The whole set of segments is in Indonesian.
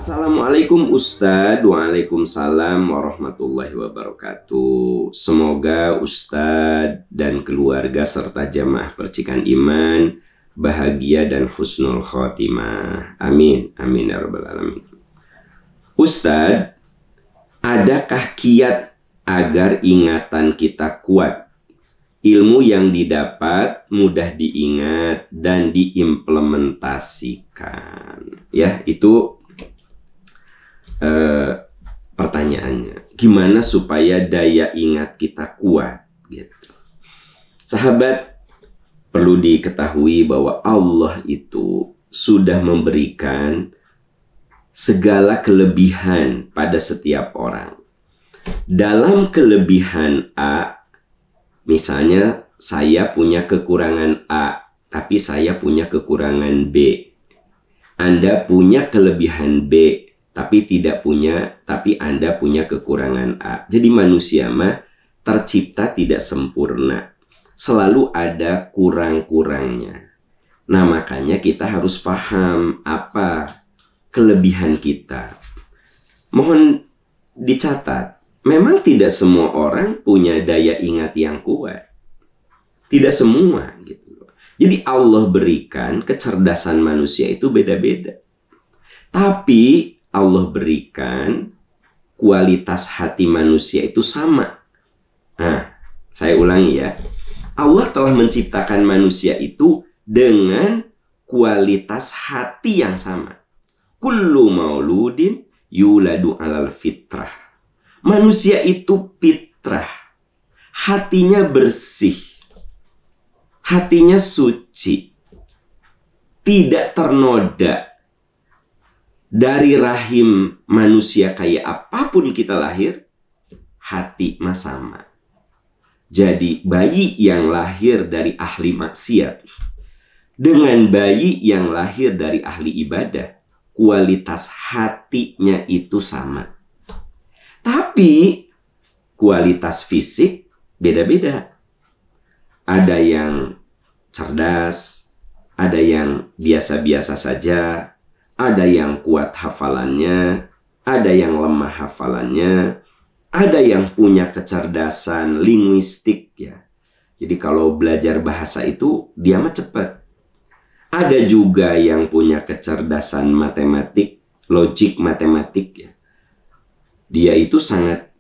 Assalamualaikum Ustadz. Waalaikumsalam warahmatullahi wabarakatuh. Semoga Ustadz dan keluarga serta jamaah percikan iman bahagia dan husnul khotimah. Amin. Amin ya rabbal alamin. Ustadz, adakah kiat agar ingatan kita kuat? Ilmu yang didapat mudah diingat dan diimplementasikan. Ya, itu pertanyaannya. Gimana supaya daya ingat kita kuat? Gitu. Sahabat, perlu diketahui bahwa Allah itu sudah memberikan segala kelebihan pada setiap orang. Dalam kelebihan A, misalnya saya punya kekurangan A, tapi saya punya kekurangan B. Anda punya kelebihan B, tapi Anda punya kekurangan A. Jadi manusia mah tercipta tidak sempurna. Selalu ada kurang-kurangnya. Nah, makanya kita harus paham apa kelebihan kita. Mohon dicatat. Memang tidak semua orang punya daya ingat yang kuat. Tidak semua gitu. Jadi Allah berikan kecerdasan manusia itu beda-beda. Tapi Allah berikan kualitas hati manusia itu sama. Nah, saya ulangi ya. Allah telah menciptakan manusia itu dengan kualitas hati yang sama. Kullu mauludin yuladu alal fitrah. Manusia itu fitrah, hatinya bersih, hatinya suci, tidak ternoda. Dari rahim manusia kayak apapun kita lahir, hati mah sama. Jadi bayi yang lahir dari ahli maksiat dengan bayi yang lahir dari ahli ibadah, kualitas hatinya itu sama. Tapi kualitas fisik beda-beda. Ada yang cerdas, ada yang biasa-biasa saja, ada yang kuat hafalannya, ada yang lemah hafalannya, ada yang punya kecerdasan linguistik ya. Jadi kalau belajar bahasa itu dia mah cepat. Ada juga yang punya kecerdasan matematik, logik matematik ya. Dia itu sangat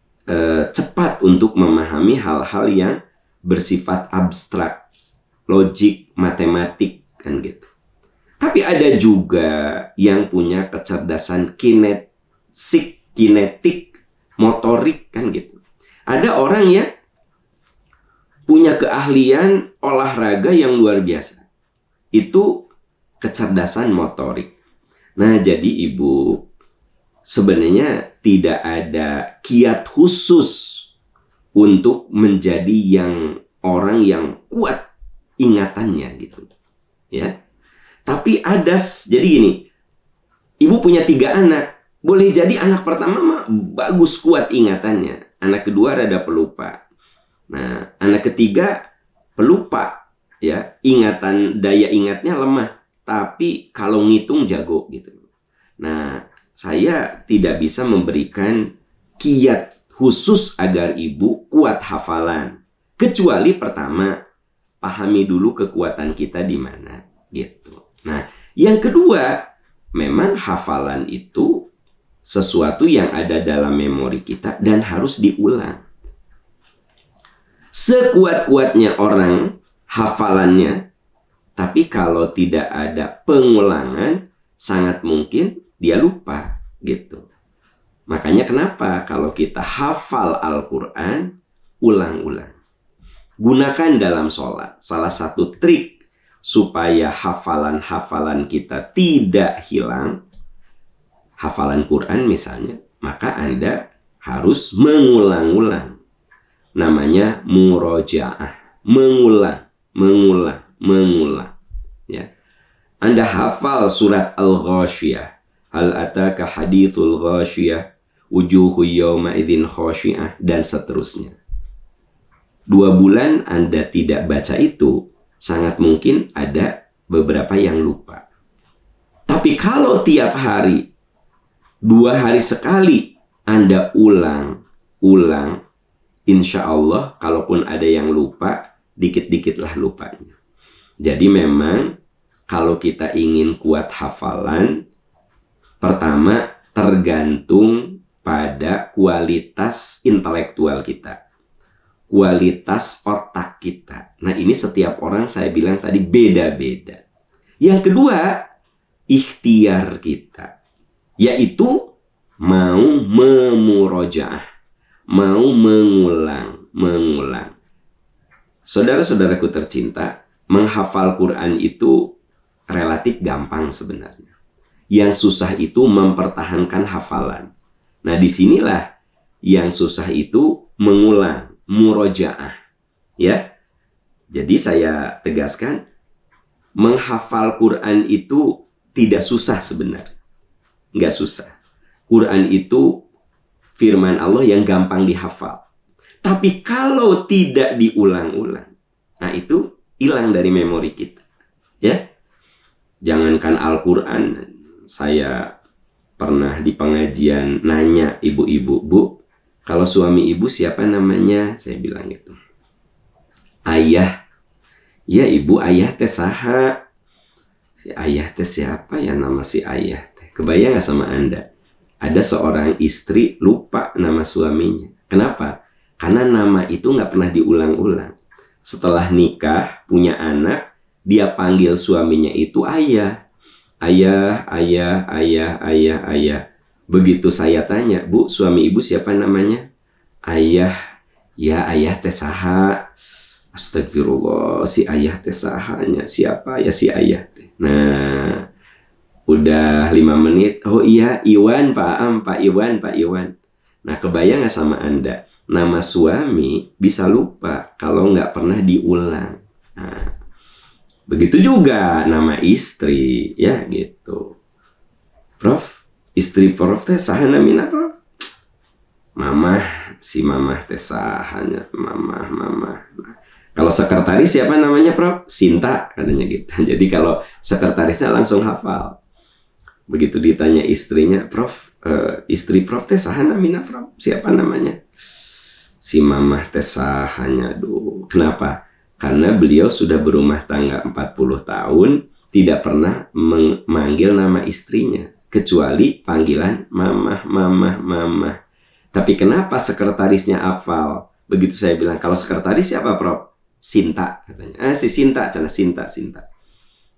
cepat untuk memahami hal-hal yang bersifat abstrak, logik, matematik, kan gitu. Tapi ada juga yang punya kecerdasan kinetik, motorik, kan gitu. Ada orang yang punya keahlian olahraga yang luar biasa. Itu kecerdasan motorik. Nah, jadi Ibu, sebenarnya tidak ada kiat khusus untuk menjadi orang yang kuat ingatannya gitu. Ya. Tapi ada, jadi gini, Ibu punya 3 anak. Boleh jadi anak pertama mah bagus kuat ingatannya. Anak kedua rada pelupa. Nah, anak ketiga pelupa. Ya, daya ingatnya lemah. Tapi kalau ngitung jago gitu. Nah, saya tidak bisa memberikan kiat khusus agar Ibu kuat hafalan. Kecuali pertama, pahami dulu kekuatan kita di mana gitu. Nah, yang kedua, memang hafalan itu sesuatu yang ada dalam memori kita dan harus diulang. Sekuat-kuatnya orang hafalannya, tapi kalau tidak ada pengulangan, sangat mungkin dia lupa gitu. Makanya kenapa kalau kita hafal Al-Quran, ulang-ulang. Gunakan dalam sholat. Salah satu trik supaya hafalan-hafalan kita tidak hilang, hafalan Quran misalnya, maka Anda harus mengulang-ulang. Namanya murojaah. Mengulang. Ya. Anda hafal surat Al-Ghasyiyah. Hal ataka hadithul ghasyiyah, wujuhu yawma idzin khasyi'ah, dan seterusnya. 2 bulan Anda tidak baca itu, sangat mungkin ada beberapa yang lupa. Tapi kalau tiap hari 2 hari sekali Anda ulang, insya Allah kalaupun ada yang lupa, dikit-dikitlah lupanya. Jadi memang kalau kita ingin kuat hafalan, pertama tergantung pada kualitas intelektual kita, kualitas otak kita. Nah ini setiap orang saya bilang tadi beda-beda. Yang kedua, ikhtiar kita, yaitu mau memurojaah, mau mengulang. Saudara-saudaraku tercinta, menghafal Quran itu relatif gampang sebenarnya. Yang susah itu mempertahankan hafalan. Nah, disinilah yang susah itu mengulang, murojaah. Ya, jadi saya tegaskan, menghafal Quran itu tidak susah sebenarnya. Nggak susah. Quran itu firman Allah yang gampang dihafal. Tapi kalau tidak diulang-ulang, nah itu hilang dari memori kita. Ya, jangankan Al-Quran, saya pernah di pengajian nanya ibu-ibu, Bu, kalau suami ibu siapa namanya? Saya bilang gitu. Ayah. Ya ibu, ayah teh saha. Si ayah teh siapa ya nama si ayah teh? Kebayang gak sama Anda? Ada seorang istri lupa nama suaminya. Kenapa? Karena nama itu nggak pernah diulang-ulang. Setelah nikah, punya anak, dia panggil suaminya itu ayah. Ayah, ayah, ayah, ayah, ayah. Begitu saya tanya, Bu, suami ibu siapa namanya? Ayah. Ya, ayah teh saha. Astagfirullah, si ayah teh sahanya. Siapa ya si ayah teh? Nah, udah 5 menit. Oh iya, Iwan, Pak Am, Pak Iwan, Pak Iwan. Nah, kebayang gak sama Anda? Nama suami bisa lupa kalau nggak pernah diulang. Nah, begitu juga nama istri, ya gitu. Prof, istri Prof teh sahana mina Prof? Mamah, si mamah teh sahanya, mamah. Nah, kalau sekretaris siapa namanya Prof? Sinta, katanya gitu. Jadi kalau sekretarisnya langsung hafal. Begitu ditanya istrinya, Prof, istri Prof teh sahana mina Prof? Siapa namanya? Si mamah teh sahanya. Aduh, kenapa? Karena beliau sudah berumah tangga 40 tahun, tidak pernah memanggil nama istrinya, kecuali panggilan mamah, mamah, mamah. Tapi kenapa sekretarisnya hafal? Begitu saya bilang, kalau sekretaris siapa Prof? Sinta, katanya. Si Sinta, cina Sinta.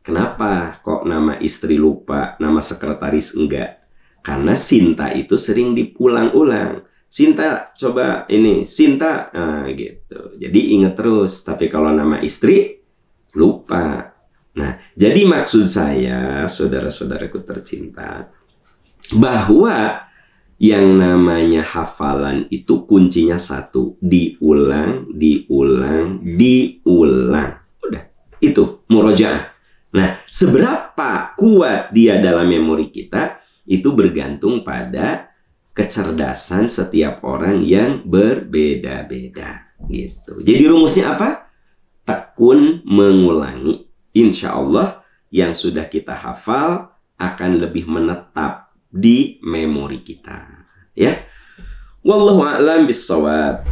Kenapa kok nama istri lupa, nama sekretaris enggak? Karena Sinta itu sering diulang-ulang. Sinta, coba ini, Sinta, nah, gitu. Jadi ingat terus. Tapi kalau nama istri, lupa. Nah, jadi maksud saya, saudara-saudaraku tercinta, bahwa yang namanya hafalan itu kuncinya satu, diulang. Udah, itu murojaah. Nah, seberapa kuat dia dalam memori kita, itu bergantung pada kecerdasan setiap orang yang berbeda-beda gitu. Jadi rumusnya apa? Tekun mengulangi. Insya Allah yang sudah kita hafal akan lebih menetap di memori kita. Ya. Wallahu a'lam bishawab.